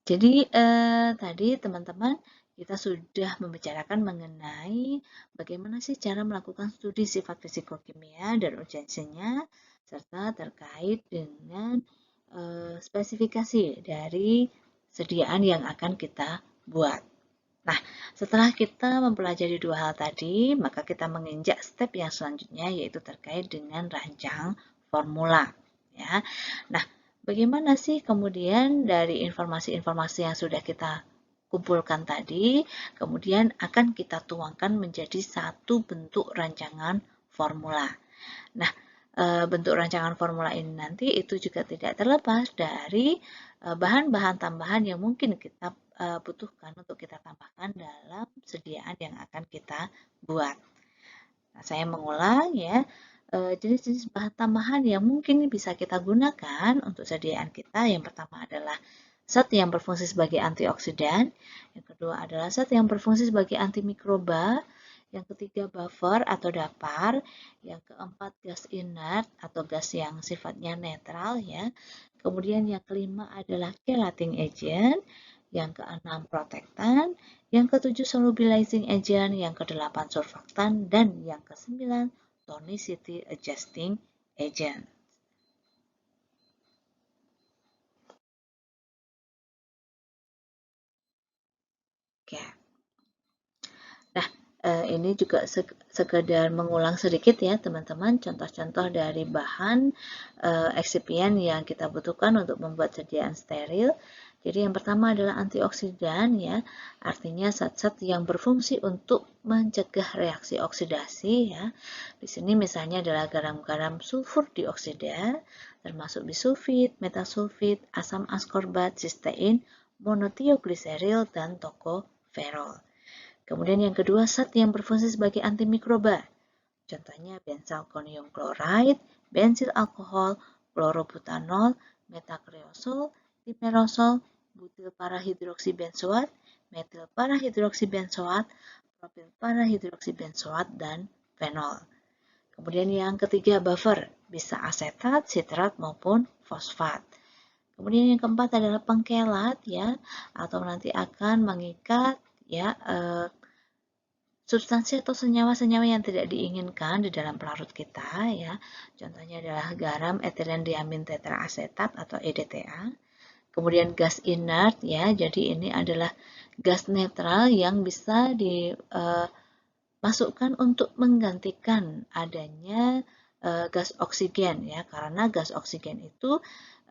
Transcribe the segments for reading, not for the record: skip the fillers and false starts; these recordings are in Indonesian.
Jadi tadi teman-teman kita sudah membicarakan mengenai bagaimana sih cara melakukan studi sifat fisikokimia dan urgensinya, serta terkait dengan spesifikasi dari sediaan yang akan kita buat. Nah, setelah kita mempelajari dua hal tadi, maka kita menginjak step yang selanjutnya yaitu terkait dengan rancang formula. Ya, nah bagaimana sih kemudian dari informasi-informasi yang sudah kita kumpulkan tadi, kemudian akan kita tuangkan menjadi satu bentuk rancangan formula. Nah, bentuk rancangan formula ini nanti itu juga tidak terlepas dari bahan-bahan tambahan yang mungkin kita butuhkan untuk kita tambahkan dalam sediaan yang akan kita buat. Nah, saya mengulang ya, jenis-jenis bahan tambahan yang mungkin bisa kita gunakan untuk sediaan kita. Yang pertama adalah zat yang berfungsi sebagai antioksidan, yang kedua adalah zat yang berfungsi sebagai antimikroba, yang ketiga buffer atau dapar, yang keempat gas inert atau gas yang sifatnya netral ya. Kemudian yang kelima adalah chelating agent, yang keenam protektan, yang ketujuh solubilizing agent, yang kedelapan surfaktan, dan yang kesembilan tonicity adjusting agent. Oke. Nah, ini juga sekedar mengulang sedikit ya teman-teman, contoh-contoh dari bahan eksipien yang kita butuhkan untuk membuat sediaan steril. Jadi yang pertama adalah antioksidan ya, artinya zat-zat yang berfungsi untuk mencegah reaksi oksidasi ya. Di sini misalnya adalah garam-garam sulfur dioksida, termasuk bisulfit, metasulfit, asam askorbat, sistein, monotiogliseril, dan tokoferol. Kemudian yang kedua, zat yang berfungsi sebagai antimikroba. Contohnya benzalkonium chloride, bensil alkohol, klorobutanol, metakreosol, dimerosol, butil parahidroksibenzoat, metil parahidroksibenzoat, propil parahidroksibenzoat, dan fenol. Kemudian yang ketiga, buffer, bisa asetat, sitrat, maupun fosfat. Kemudian yang keempat adalah pengkelat ya, atau nanti akan mengikat ya substansi atau senyawa-senyawa yang tidak diinginkan di dalam pelarut kita ya. Contohnya adalah garam etilen diamin tetraasetat atau EDTA. Kemudian gas inert ya. Jadi ini adalah gas netral yang bisa dimasukkan untuk menggantikan adanya gas oksigen ya. Karena gas oksigen itu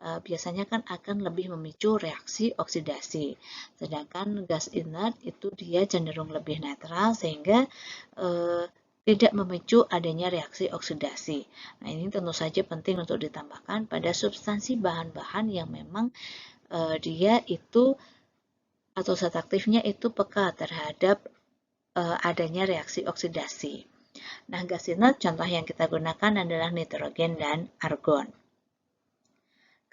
biasanya kan akan lebih memicu reaksi oksidasi. Sedangkan gas inert itu dia cenderung lebih netral sehingga tidak memicu adanya reaksi oksidasi. Nah, ini tentu saja penting untuk ditambahkan pada substansi bahan-bahan yang memang dia itu atau zat aktifnya itu peka terhadap adanya reaksi oksidasi. Nah, gas inert contoh yang kita gunakan adalah nitrogen dan argon.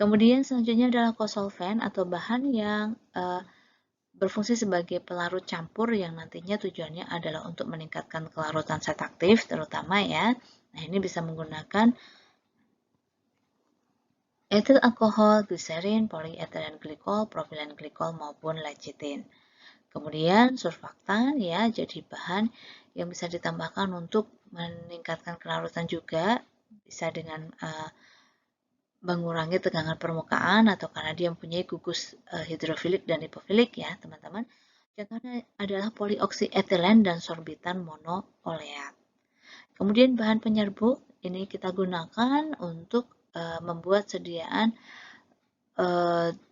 Kemudian selanjutnya adalah kosolven atau bahan yang berfungsi sebagai pelarut campur yang nantinya tujuannya adalah untuk meningkatkan kelarutan zat aktif terutama ya. Nah, ini bisa menggunakan etil alkohol, gliserin, polyethylene glikol, propilen glikol maupun lecithin. Kemudian surfaktan ya, jadi bahan yang bisa ditambahkan untuk meningkatkan kelarutan juga bisa dengan mengurangi tegangan permukaan atau karena dia mempunyai gugus hidrofilik dan lipofilik ya teman-teman. Contohnya adalah polioksietilen dan sorbitan monooleat. Kemudian bahan penyerbuk ini kita gunakan untuk membuat sediaan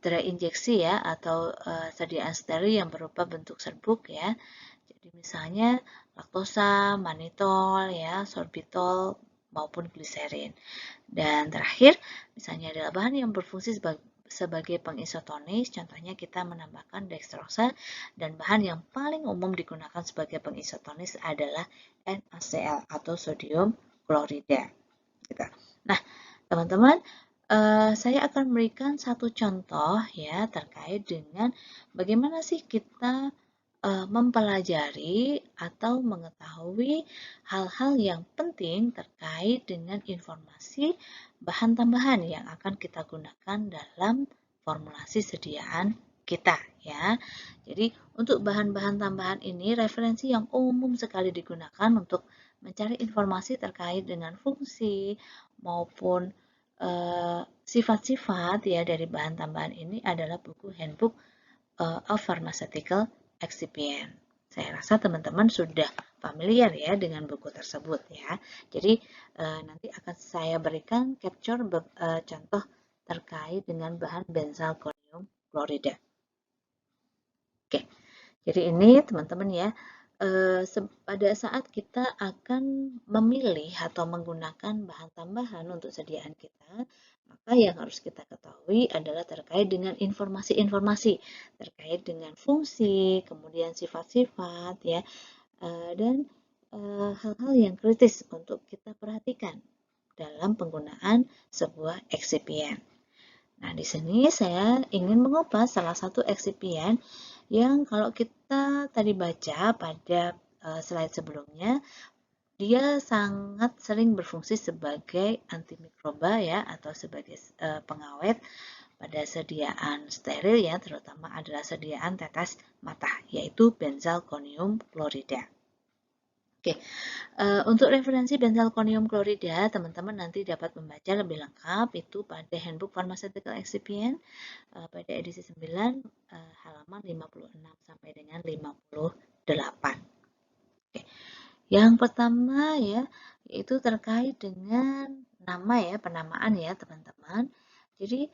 dry injeksi ya atau sediaan steril yang berupa bentuk serbuk ya. Jadi misalnya laktosa, manitol ya, sorbitol maupun gliserin. Dan terakhir, misalnya adalah bahan yang berfungsi sebagai pengisotonis, contohnya kita menambahkan dextrosa, dan bahan yang paling umum digunakan sebagai pengisotonis adalah NaCl atau sodium klorida. Gitu. Nah, teman-teman, saya akan memberikan satu contoh ya terkait dengan bagaimana sih kita mempelajari atau mengetahui hal-hal yang penting terkait dengan informasi bahan tambahan yang akan kita gunakan dalam formulasi sediaan kita ya. Jadi untuk bahan-bahan tambahan ini referensi yang umum sekali digunakan untuk mencari informasi terkait dengan fungsi maupun sifat-sifat ya dari bahan tambahan ini adalah buku Handbook of Pharmaceutical Excipient. Saya rasa teman-teman sudah familiar ya dengan buku tersebut ya. Jadi nanti akan saya berikan capture contoh terkait dengan bahan benzalkonium klorida. Oke, jadi ini teman-teman ya, pada saat kita akan memilih atau menggunakan bahan tambahan untuk sediaan kita, maka yang harus kita ketahui adalah terkait dengan informasi-informasi terkait dengan fungsi, kemudian sifat-sifat ya, dan hal-hal yang kritis untuk kita perhatikan dalam penggunaan sebuah eksipien. Nah, di sini saya ingin mengupas salah satu eksipien yang kalau kita tadi baca pada slide sebelumnya, dia sangat sering berfungsi sebagai antimikroba ya atau sebagai pengawet pada sediaan steril ya, terutama adalah sediaan tetes mata, yaitu benzalkonium klorida. Oke, untuk referensi benzalkonium klorida, teman-teman nanti dapat membaca lebih lengkap itu pada Handbook Pharmaceutical Excipient pada edisi 9 halaman 56 sampai dengan 58. Oke. Yang pertama ya, yaitu terkait dengan nama ya, penamaan ya teman-teman. Jadi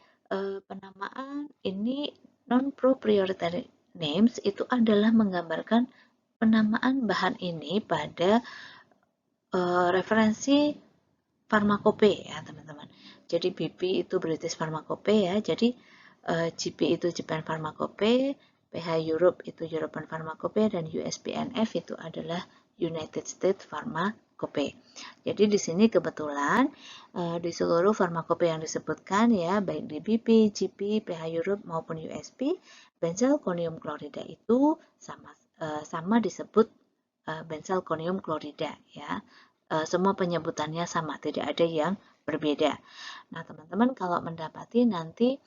penamaan ini non-proprietary names itu adalah menggambarkan penamaan bahan ini pada referensi farmakope ya teman-teman. Jadi BP itu British Pharmacope ya. Jadi GP itu Japan Pharmacope, PH Europe itu European Pharmacope, dan USPNF itu adalah United States Pharmacope. Jadi di sini kebetulan di seluruh farmakope yang disebutkan ya, baik di BP, GP, PH Europe maupun USP, benzalkonium klorida itu sama disebut benzalkonium klorida ya. Semua penyebutannya sama, tidak ada yang berbeda. Nah, teman-teman kalau mendapati nanti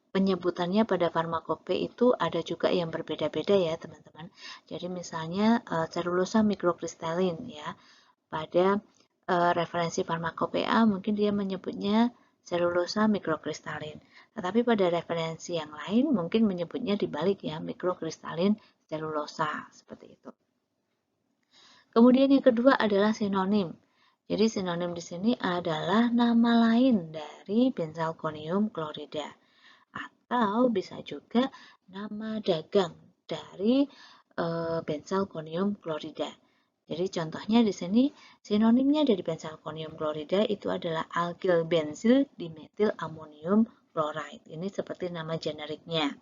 penyebutannya pada farmakope itu ada juga yang berbeda-beda ya, teman-teman. Jadi misalnya selulosa mikrokristalin ya. Pada referensi farmakope A mungkin dia menyebutnya selulosa mikrokristalin. Tetapi pada referensi yang lain mungkin menyebutnya dibalik ya, mikrokristalin selulosa seperti itu. Kemudian yang kedua adalah sinonim. Jadi sinonim di sini adalah nama lain dari benzalkonium klorida atau bisa juga nama dagang dari benzalkonium klorida. Jadi contohnya di sini sinonimnya dari benzalkonium klorida itu adalah alkyl benzil dimetil amonium chloride. Ini seperti nama generiknya.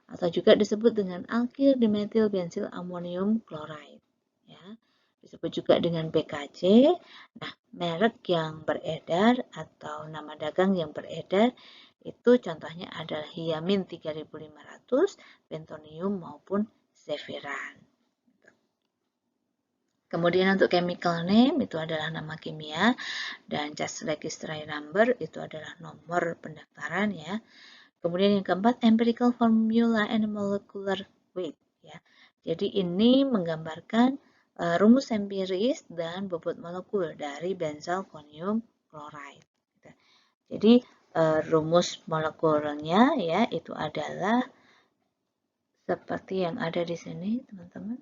Atau juga disebut dengan alkyl dimetil benzil amonium chloride. Ya. Disebut juga dengan BKC. Nah, merek yang beredar atau nama dagang yang beredar itu contohnya adalah Hiamin 3500, Bentonium maupun Zefiran. Kemudian untuk chemical name itu adalah nama kimia dan just registry number itu adalah nomor pendaftaran ya. Kemudian yang keempat empirical formula and molecular weight ya. Jadi ini menggambarkan rumus empiris dan bobot molekul dari benzalkonium chloride. Jadi rumus molekulnya ya itu adalah seperti yang ada di sini teman-teman.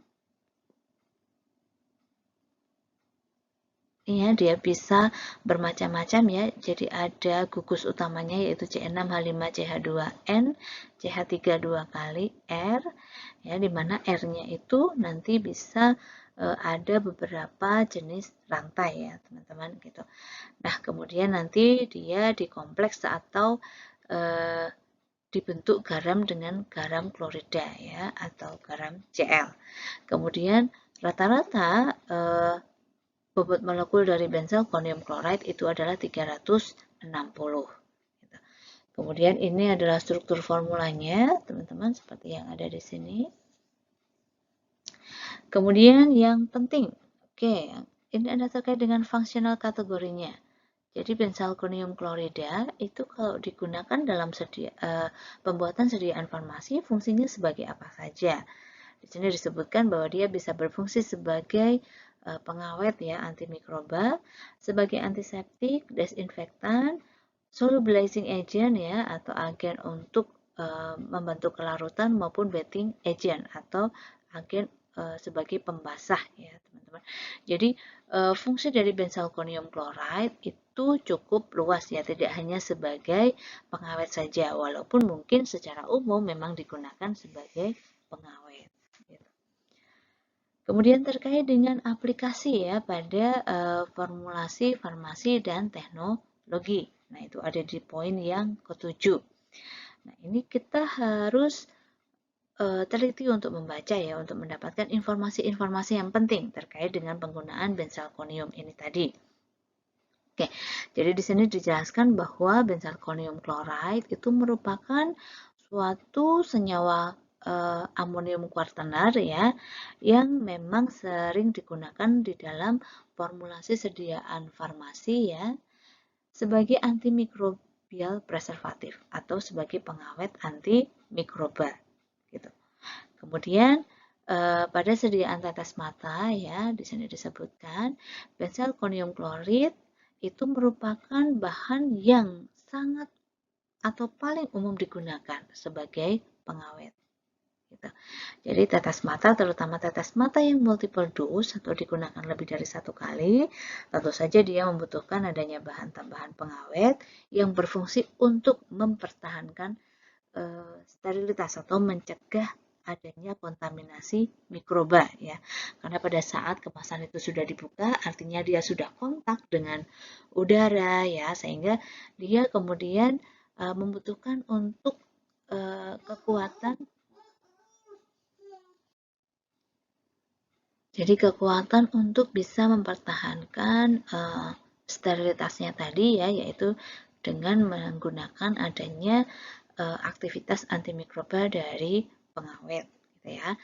Ya, dia bisa bermacam-macam ya. Jadi ada gugus utamanya yaitu C6H5CH2N, CH3 2 kali R, ya, di mana R-nya itu nanti bisa ada beberapa jenis rantai ya, teman-teman gitu. Nah, kemudian nanti dia dikompleks atau dibentuk garam dengan garam klorida ya atau garam Cl. Kemudian rata-rata bobot molekul dari benzalkonium chloride itu adalah 360. Kemudian ini adalah struktur formulanya, teman-teman, seperti yang ada di sini. Kemudian yang penting, oke, ini ada terkait dengan fungsional kategorinya. Jadi benzalkonium klorida itu kalau digunakan dalam pembuatan sediaan farmasi, fungsinya sebagai apa saja? Di sini disebutkan bahwa dia bisa berfungsi sebagai pengawet ya, antimikroba, sebagai antiseptik, desinfektan, solubilizing agent ya, atau agen untuk membantu kelarutan maupun wetting agent atau agen sebagai pembasah ya teman-teman. Jadi fungsi dari benzalkonium chloride itu cukup luas ya, tidak hanya sebagai pengawet saja, walaupun mungkin secara umum memang digunakan sebagai pengawet. Kemudian terkait dengan aplikasi ya pada formulasi, farmasi, dan teknologi. Nah itu ada di poin yang ketujuh. Nah ini kita harus teliti untuk membaca ya, untuk mendapatkan informasi-informasi yang penting terkait dengan penggunaan benzalkonium ini tadi. Oke, jadi di sini dijelaskan bahwa benzalkonium chloride itu merupakan suatu senyawa amonium kuartener ya, yang memang sering digunakan di dalam formulasi sediaan farmasi ya, sebagai antimikrobial preservatif atau sebagai pengawet antimikroba gitu. Kemudian pada sediaan tetes mata ya, di sini disebutkan benzalkonium chloride itu merupakan bahan yang sangat atau paling umum digunakan sebagai pengawet. Gitu. Jadi tetes mata, terutama tetes mata yang multiple dose atau digunakan lebih dari satu kali, tentu saja dia membutuhkan adanya bahan tambahan pengawet yang berfungsi untuk mempertahankan sterilitas atau mencegah adanya kontaminasi mikroba ya. Karena pada saat kemasan itu sudah dibuka, artinya dia sudah kontak dengan udara ya, sehingga dia kemudian membutuhkan untuk kekuatan. Jadi kekuatan untuk bisa mempertahankan sterilitasnya tadi ya, yaitu dengan menggunakan adanya aktivitas antimikroba dari pengawet gitu ya.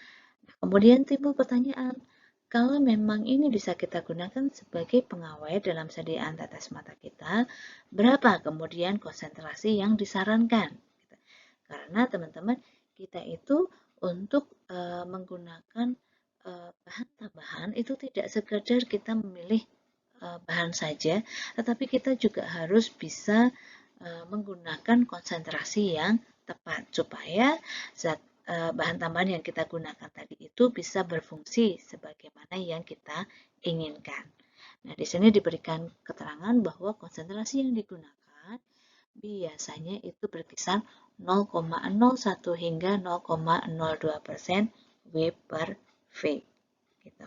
Nah, kemudian timbul pertanyaan, kalau memang ini bisa kita gunakan sebagai pengawet dalam sediaan tetes mata kita, berapa kemudian konsentrasi yang disarankan? Karena teman-teman, kita itu untuk menggunakan bahan tambahan itu tidak sekedar kita memilih bahan saja, tetapi kita juga harus bisa menggunakan konsentrasi yang tepat supaya bahan tambahan yang kita gunakan tadi itu bisa berfungsi sebagaimana yang kita inginkan. Nah, di sini diberikan keterangan bahwa konsentrasi yang digunakan biasanya itu berkisar 0,01 hingga 0,02% W per V. Gitu.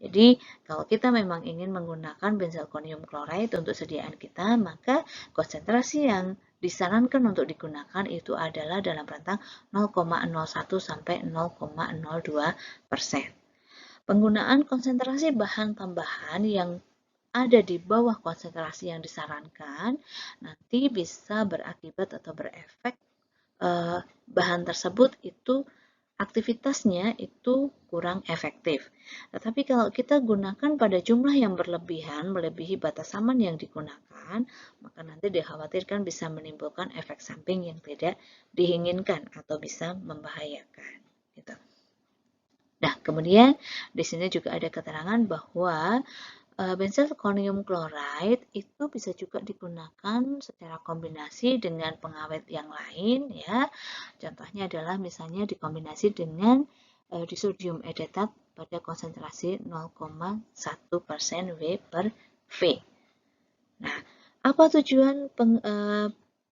Jadi, kalau kita memang ingin menggunakan benzalkonium chloride untuk sediaan kita, maka konsentrasi yang disarankan untuk digunakan itu adalah dalam rentang 0,01 sampai 0,02%. Penggunaan konsentrasi bahan tambahan yang ada di bawah konsentrasi yang disarankan, nanti bisa berakibat atau berefek bahan tersebut itu aktivitasnya itu kurang efektif. Tetapi kalau kita gunakan pada jumlah yang berlebihan, melebihi batas aman yang digunakan, maka nanti dikhawatirkan bisa menimbulkan efek samping yang tidak diinginkan atau bisa membahayakan. Gitu. Nah, kemudian di sini juga ada keterangan bahwa benzalkonium chloride itu bisa juga digunakan secara kombinasi dengan pengawet yang lain ya. Contohnya adalah misalnya dikombinasi dengan disodium edetat pada konsentrasi 0,1% W per V. Nah, apa tujuan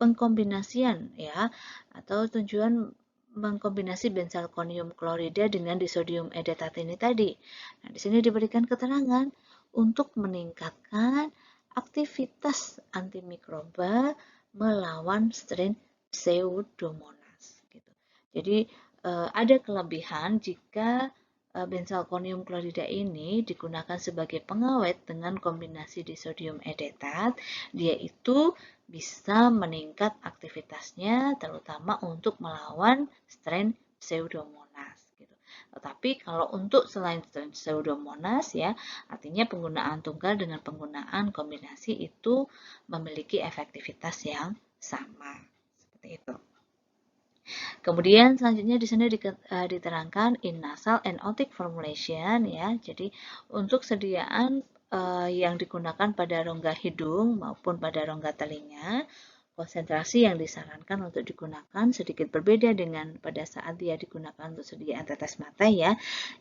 pengkombinasian ya, atau tujuan mengkombinasi benzalkonium klorida dengan disodium edetat ini tadi? Nah, di sini diberikan keterangan untuk meningkatkan aktivitas antimikroba melawan strain Pseudomonas. Gitu. Jadi ada kelebihan jika benzalkonium klorida ini digunakan sebagai pengawet dengan kombinasi disodium edetat, dia itu bisa meningkat aktivitasnya terutama untuk melawan strain Pseudomonas. Gitu. Tetapi kalau untuk selain Pseudomonas ya, artinya penggunaan tunggal dengan penggunaan kombinasi itu memiliki efektivitas yang sama. Seperti itu. Kemudian selanjutnya di sini diterangkan in nasal and otic formulation ya. Jadi untuk sediaan yang digunakan pada rongga hidung maupun pada rongga telinga, konsentrasi yang disarankan untuk digunakan sedikit berbeda dengan pada saat dia digunakan untuk sediaan tetes mata ya,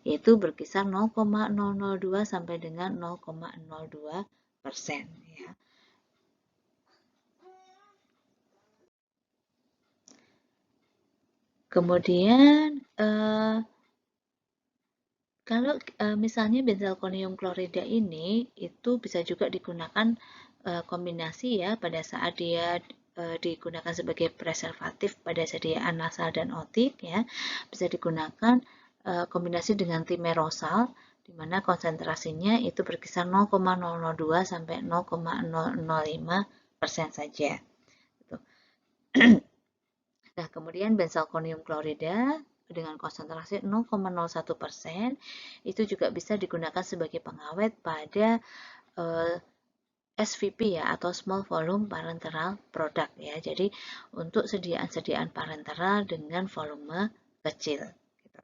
yaitu berkisar 0,002 sampai dengan 0,02% ya. Kemudian kalau misalnya benzalkonium klorida ini itu bisa juga digunakan kombinasi ya pada saat dia digunakan sebagai preservatif pada sediaan nasal dan otik ya, bisa digunakan kombinasi dengan timerosal di mana konsentrasinya itu berkisar 0,002 sampai 0,005% saja. Gitu. Nah, kemudian benzalkonium klorida dengan konsentrasi 0,01% itu juga bisa digunakan sebagai pengawet pada SVP ya atau small volume parenteral product ya. Jadi untuk sediaan-sediaan parenteral dengan volume kecil. Gitu.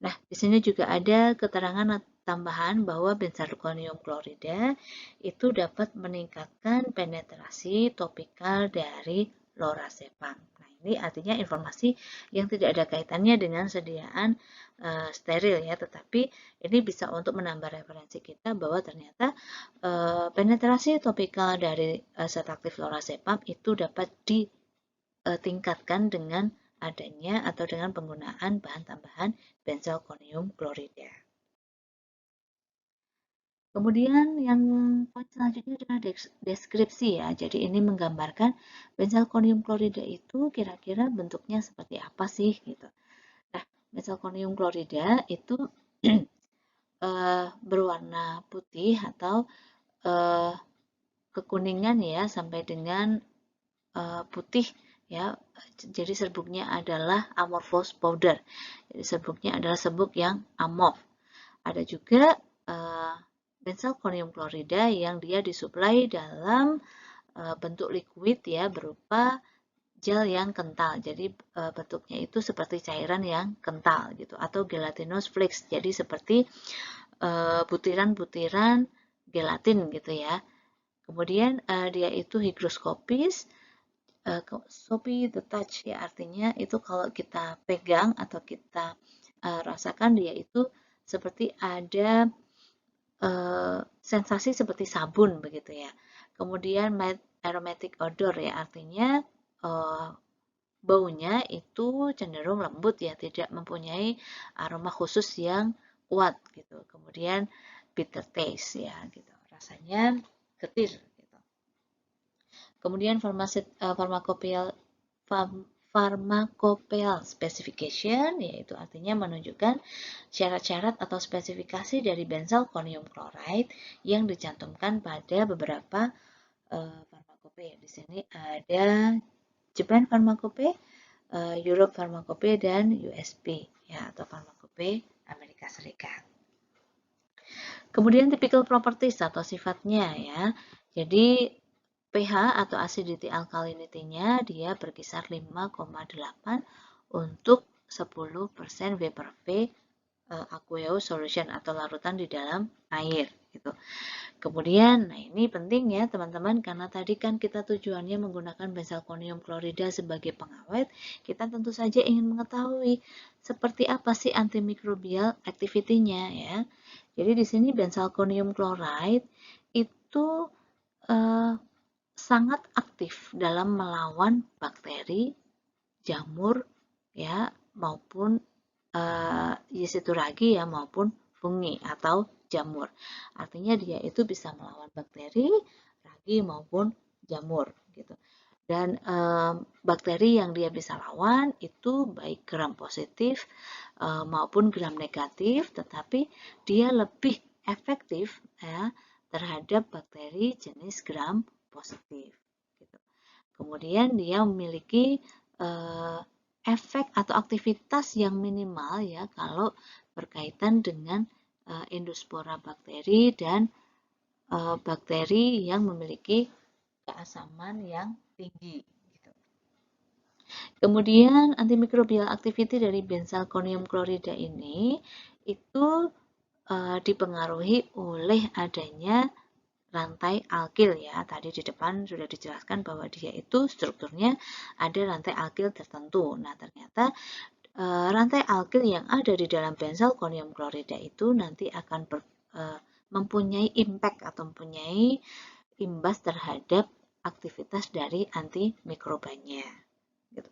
Nah, di sini juga ada keterangan tambahan bahwa benzalkonium klorida itu dapat meningkatkan penetrasi topikal dari lorazepam. Nah, ini artinya informasi yang tidak ada kaitannya dengan sediaan steril ya, tetapi ini bisa untuk menambah referensi kita bahwa ternyata penetrasi topikal dari zat aktif lorazepam itu dapat ditingkatkan dengan adanya atau dengan penggunaan bahan tambahan benzalkonium klorida. Kemudian yang poin selanjutnya adalah deskripsi ya. Jadi ini menggambarkan benzalkonium klorida itu kira-kira bentuknya seperti apa sih gitu. Nah, benzalkonium klorida itu berwarna putih atau kekuningan ya sampai dengan putih ya. Jadi serbuknya adalah amorphous powder. Jadi serbuknya adalah serbuk yang amorf. Ada juga benzalkonium klorida yang dia disuplai dalam bentuk liquid ya berupa gel yang kental. Jadi bentuknya itu seperti cairan yang kental gitu atau gelatinous flakes. Jadi seperti butiran-butiran gelatin gitu ya. Kemudian dia itu higroskopis, Sophie the touch ya artinya itu kalau kita pegang atau kita rasakan dia itu seperti ada sensasi seperti sabun begitu ya. Kemudian aromatic odor ya artinya baunya itu cenderung lembut ya, tidak mempunyai aroma khusus yang kuat gitu. Kemudian bitter taste ya gitu. Rasanya getir gitu. Kemudian pharmacopeal specification yaitu artinya menunjukkan syarat-syarat atau spesifikasi dari benzalkonium chloride yang dicantumkan pada beberapa farmakope. Di sini ada Japan Pharmacope, Europe Pharmacope dan USP ya atau Pharmacope Amerika Serikat. Kemudian typical properties atau sifatnya ya. Jadi pH atau acidity alkalinity-nya dia berkisar 5,8 untuk 10% V per V aqueous solution atau larutan di dalam air gitu. Kemudian, nah ini penting ya teman-teman karena tadi kan kita tujuannya menggunakan benzalkonium klorida sebagai pengawet, kita tentu saja ingin mengetahui seperti apa sih antimikrobial activity-nya ya. Jadi di sini benzalkonium chloride itu sangat aktif dalam melawan bakteri, jamur ya maupun Yeshituragi ya maupun fungi atau jamur. Artinya dia itu bisa melawan bakteri, ragi maupun jamur gitu. Dan bakteri yang dia bisa lawan itu baik gram positif maupun gram negatif, tetapi dia lebih efektif ya terhadap bakteri jenis gram positif. Gitu. Kemudian dia memiliki efek atau aktivitas yang minimal ya kalau berkaitan dengan endospora bakteri dan bakteri yang memiliki keasaman yang tinggi. Kemudian antimicrobial activity dari benzalkonium klorida ini itu dipengaruhi oleh adanya rantai alkil ya. Tadi di depan sudah dijelaskan bahwa dia itu strukturnya ada rantai alkil tertentu. Nah, ternyata rantai alkil yang ada di dalam benzalkonium klorida itu nanti akan mempunyai impact atau mempunyai imbas terhadap aktivitas dari antimikrobanya. Gitu.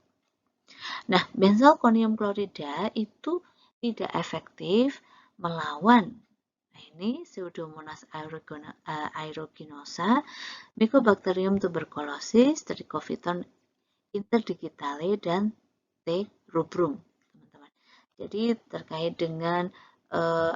Nah, benzalkonium klorida itu tidak efektif melawan ini Pseudomonas aeruginosa, Mycobacterium tuberculosis, Trichofiton interdigitale, dan T. rubrum, teman-teman. Jadi terkait dengan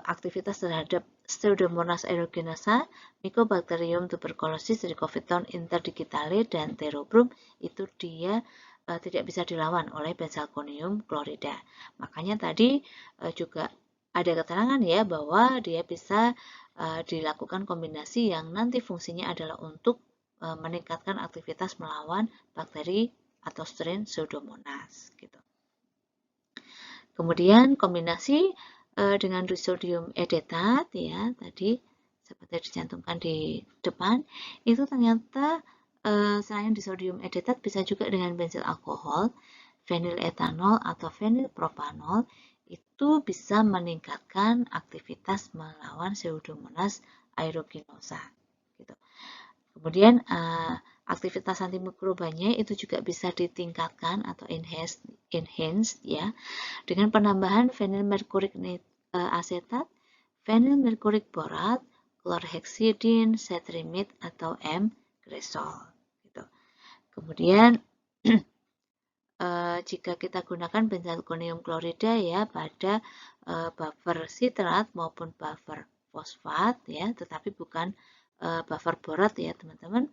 aktivitas terhadap Pseudomonas aeruginosa, Mycobacterium tuberculosis, Trichofiton interdigitale, dan T. rubrum itu dia tidak bisa dilawan oleh benzalkonium klorida. Makanya tadi juga ada keterangan ya bahwa dia bisa dilakukan kombinasi yang nanti fungsinya adalah untuk meningkatkan aktivitas melawan bakteri atau strain Pseudomonas gitu. Kemudian kombinasi dengan Rhizodium edetat ya tadi seperti dicantumkan di depan itu ternyata selain disodium edetat bisa juga dengan bensil alkohol, fenil etanol atau fenil propanol itu bisa meningkatkan aktivitas melawan Pseudomonas aeruginosa. Gitu. Kemudian aktivitas antimikrobanya itu juga bisa ditingkatkan atau enhanced ya dengan penambahan fenil merkurik asetat, fenil merkurik borat, chlorhexidin, cetrimid atau M-gresol. Gitu. Kemudian jika kita gunakan benzalkonium klorida ya pada buffer sitrat maupun buffer fosfat ya, tetapi bukan buffer borat ya teman-teman.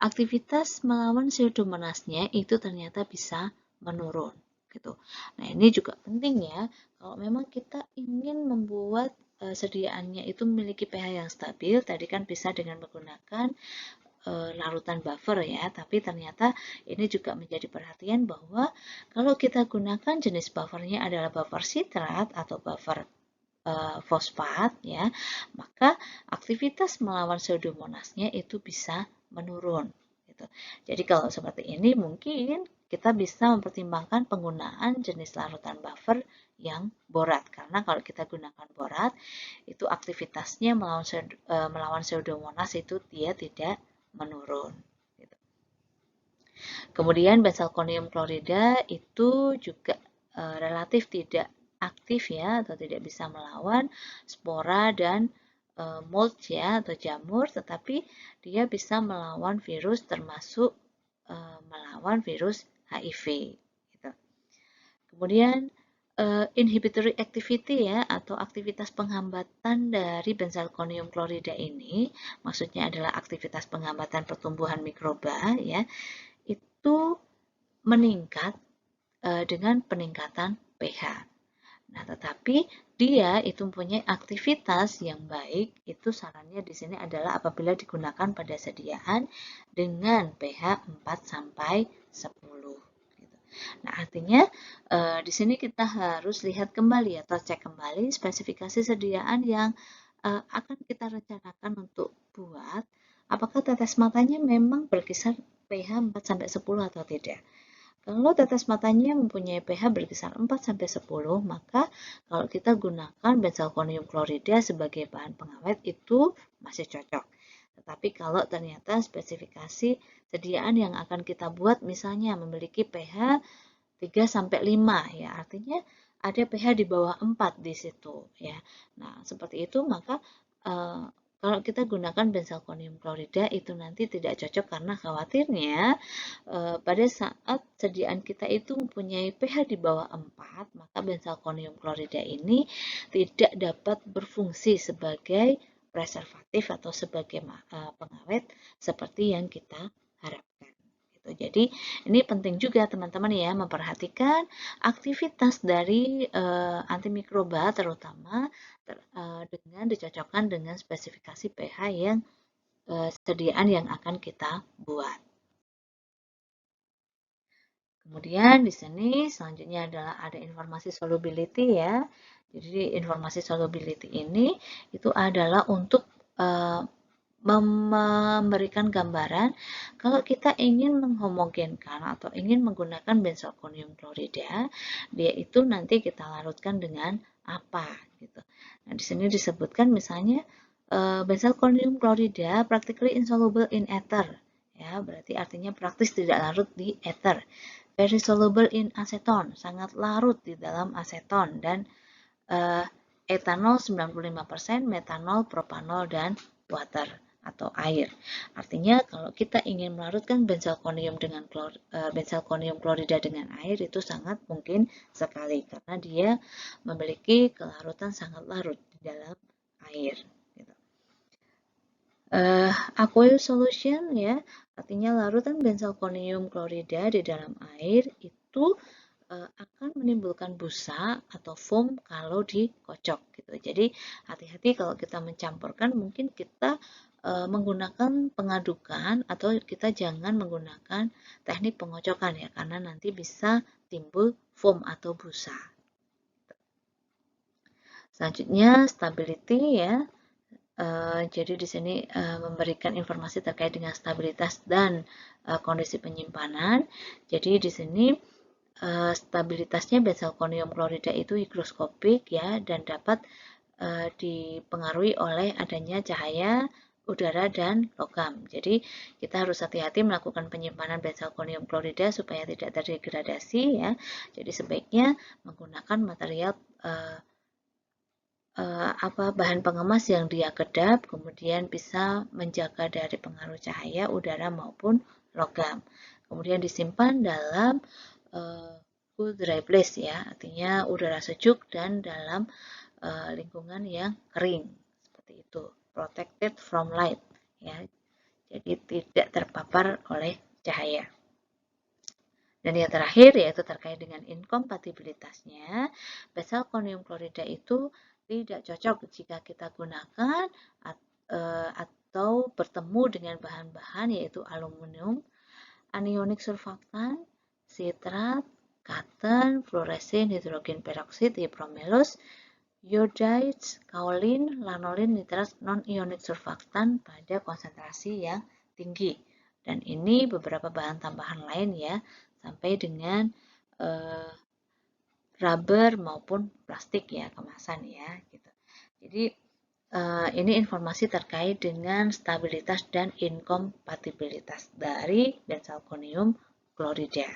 Aktivitas melawan pseudomonasnya itu ternyata bisa menurun gitu. Nah ini juga penting ya kalau memang kita ingin membuat sediaannya itu memiliki pH yang stabil, tadi kan bisa dengan menggunakan larutan buffer ya, tapi ternyata ini juga menjadi perhatian bahwa kalau kita gunakan jenis buffernya adalah buffer sitrat atau buffer fosfat ya, maka aktivitas melawan pseudomonasnya itu bisa menurun. Gitu. Jadi kalau seperti ini mungkin kita bisa mempertimbangkan penggunaan jenis larutan buffer yang borat karena kalau kita gunakan borat itu aktivitasnya melawan pseudomonas itu dia tidak menurun. Gitu. Kemudian benzalkonium klorida itu juga relatif tidak aktif ya atau tidak bisa melawan spora dan mold ya atau jamur, tetapi dia bisa melawan virus termasuk melawan virus HIV. Gitu. Kemudian inhibitory activity ya atau aktivitas penghambatan dari benzalkonium klorida ini maksudnya adalah aktivitas penghambatan pertumbuhan mikroba ya itu meningkat dengan peningkatan pH. Nah, tetapi dia itu mempunyai aktivitas yang baik, itu sarannya di sini adalah apabila digunakan pada sediaan dengan pH 4 sampai 10. Nah, artinya di sini kita harus lihat kembali atau cek kembali spesifikasi sediaan yang akan kita rencanakan untuk buat. Apakah tetes matanya memang berkisar pH 4 sampai 10 atau tidak? Kalau tetes matanya mempunyai pH berkisar 4-10, maka kalau kita gunakan benzalkonium klorida sebagai bahan pengawet itu masih cocok. Tetapi kalau ternyata spesifikasi sediaan yang akan kita buat misalnya memiliki pH 3-5 ya, artinya ada pH di bawah 4 di situ ya. Nah, seperti itu maka kalau kita gunakan benzalkonium klorida itu nanti tidak cocok karena khawatirnya pada saat sediaan kita itu mempunyai pH di bawah 4, maka benzalkonium klorida ini tidak dapat berfungsi sebagai preservatif atau sebagai pengawet seperti yang kita harapkan. gitu. Jadi ini penting juga teman-teman ya memperhatikan aktivitas dari antimikroba terutama dengan dicocokkan dengan spesifikasi pH yang sediaan yang akan kita buat. Kemudian di sini selanjutnya adalah ada informasi solubility ya. Jadi informasi solubility ini itu adalah untuk memberikan gambaran kalau kita ingin menghomogenkan atau ingin menggunakan benzalkonium klorida, dia itu nanti kita larutkan dengan apa gitu. Nah, di sini disebutkan misalnya benzalkonium klorida practically insoluble in ether. Ya, berarti artinya praktis tidak larut di ether. Very soluble in acetone, sangat larut di dalam aseton dan etanol 95%, metanol, propanol, dan water atau air. Artinya kalau kita ingin melarutkan benzalkonium dengan benzalkonium klorida dengan air itu sangat mungkin sekali karena dia memiliki kelarutan sangat larut di dalam air. Gitu. Aqueous solution ya, artinya larutan benzalkonium klorida di dalam air itu akan menimbulkan busa atau foam kalau dikocok gitu. Jadi hati-hati kalau kita mencampurkan, mungkin kita menggunakan pengadukan atau kita jangan menggunakan teknik pengocokan ya, karena nanti bisa timbul foam atau busa. Selanjutnya stability ya. Jadi di sini memberikan informasi terkait dengan stabilitas dan kondisi penyimpanan. Jadi di sini stabilitasnya benzalkonium klorida itu higroskopik ya dan dapat dipengaruhi oleh adanya cahaya, udara, dan logam. Jadi kita harus hati-hati melakukan penyimpanan benzalkonium klorida supaya tidak terdegradasi ya. Jadi sebaiknya menggunakan material bahan pengemas yang dia kedap, kemudian bisa menjaga dari pengaruh cahaya, udara maupun logam. Kemudian disimpan dalam cool dry place ya, artinya udara sejuk dan dalam lingkungan yang kering seperti itu. Protected from light ya, jadi tidak terpapar oleh cahaya. Dan yang terakhir yaitu terkait dengan inkompatibilitasnya, benzalkonium klorida itu tidak cocok jika kita gunakan atau bertemu dengan bahan-bahan yaitu aluminium, anionic surfaktan, sitrat, cotton, fluoresin, hidrogen peroksida, ipromelus, iodides, kaolin, lanolin, nitrat, non-ionic surfaktan pada konsentrasi yang tinggi. Dan ini beberapa bahan tambahan lain ya, sampai dengan rubber maupun plastik ya, kemasan ya gitu. Jadi ini informasi terkait dengan stabilitas dan inkompatibilitas dari benzalkonium klorida.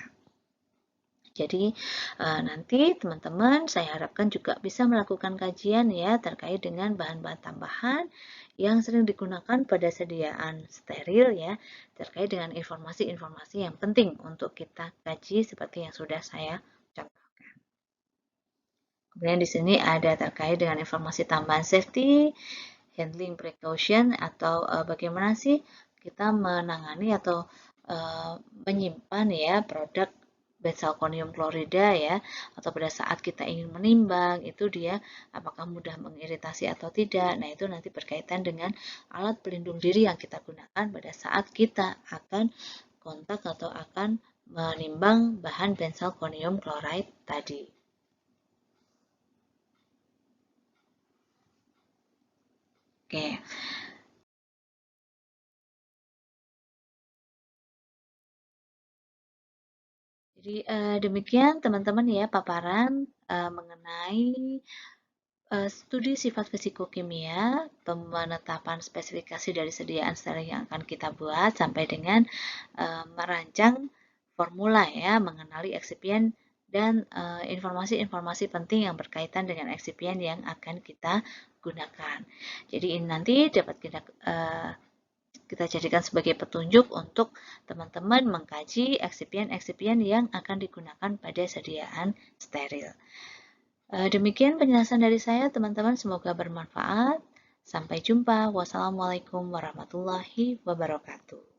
Jadi nanti teman-teman saya harapkan juga bisa melakukan kajian ya terkait dengan bahan-bahan tambahan yang sering digunakan pada sediaan steril ya, terkait dengan informasi-informasi yang penting untuk kita kaji seperti yang sudah saya contohkan. Kemudian di sini ada terkait dengan informasi tambahan safety, handling precaution atau bagaimana sih kita menangani atau menyimpan ya produk benzalkonium klorida ya, atau pada saat kita ingin menimbang itu dia apakah mudah mengiritasi atau tidak. Nah, itu nanti berkaitan dengan alat pelindung diri yang kita gunakan pada saat kita akan kontak atau akan menimbang bahan benzalkonium klorida tadi. Oke. Jadi demikian teman-teman ya paparan mengenai studi sifat fisikokimia, penetapan spesifikasi dari sediaan steril yang akan kita buat sampai dengan merancang formula ya, mengenali eksipien dan informasi-informasi penting yang berkaitan dengan eksipien yang akan kita gunakan. Jadi ini nanti dapat kita jadikan sebagai petunjuk untuk teman-teman mengkaji eksipien-eksipien yang akan digunakan pada sediaan steril. Demikian penjelasan dari saya, teman-teman. Semoga bermanfaat. Sampai jumpa. Wassalamualaikum warahmatullahi wabarakatuh.